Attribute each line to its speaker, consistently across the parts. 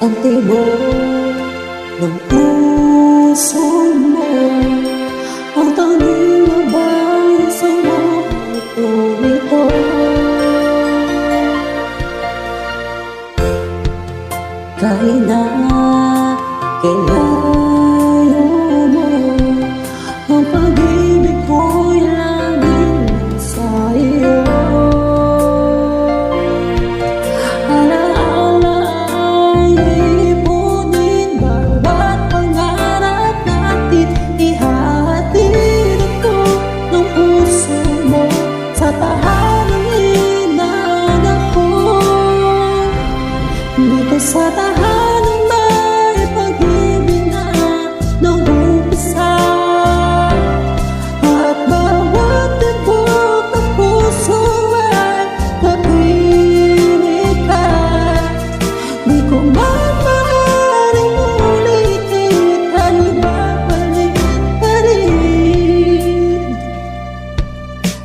Speaker 1: ang tibok ng puso mo, ang tanging labang sa puso ito. Kahit na kailayo mo, ang pag-ibig ko'y laging sa iyo. Alaala ay ipunin, bawat pangarap natin ihahatid ito ng puso mo sa tahanang inaanak ko. Dito sa tahanang may pag-ibig na nag-umpisa, at bawat tibok ng puso ay napilit ka. Di ko man maaaring ulitin at ibabalik pa rin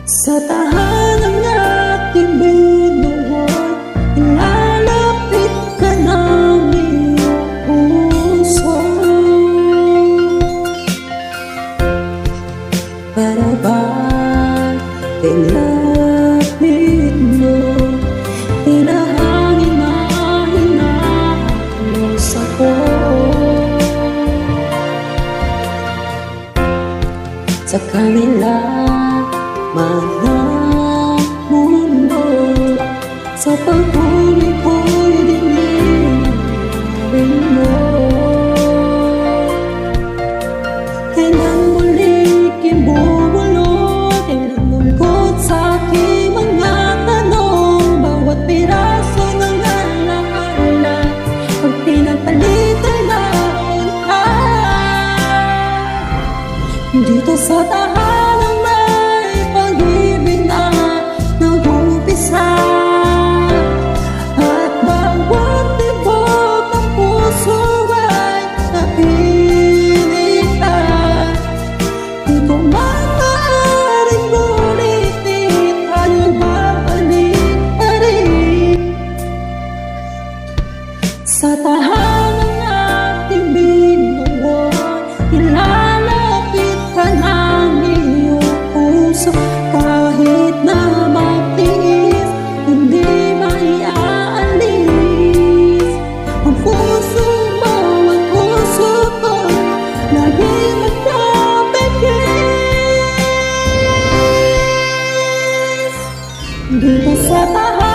Speaker 1: sa tahanang ating binuhay. Ilalapit ka ng iyong puso, para bang ilapit mo, tinahangin na hinahalos ako. Sa kanila man ang mundo, sa pag-huli ko'y dinilin mo. Kailan muli kinubulot, kailan mulgot sa aking mga tanong, bawat piraso ng alaala, pag pinagpalitan naon ka. Dito sa tahanang may pag-ibig na nag-umpisa, at bawat tibok ng puso ay napilit ka. Di ko man maaaring ulitin at ibabalik pa rin sa tahanang ating binuhay. Ilalapit ka ng iyong puso, kahit na matiis, hindi maiaalis ang puso mo at puso ko, laging magkapit-kiss. Dito sa tahanang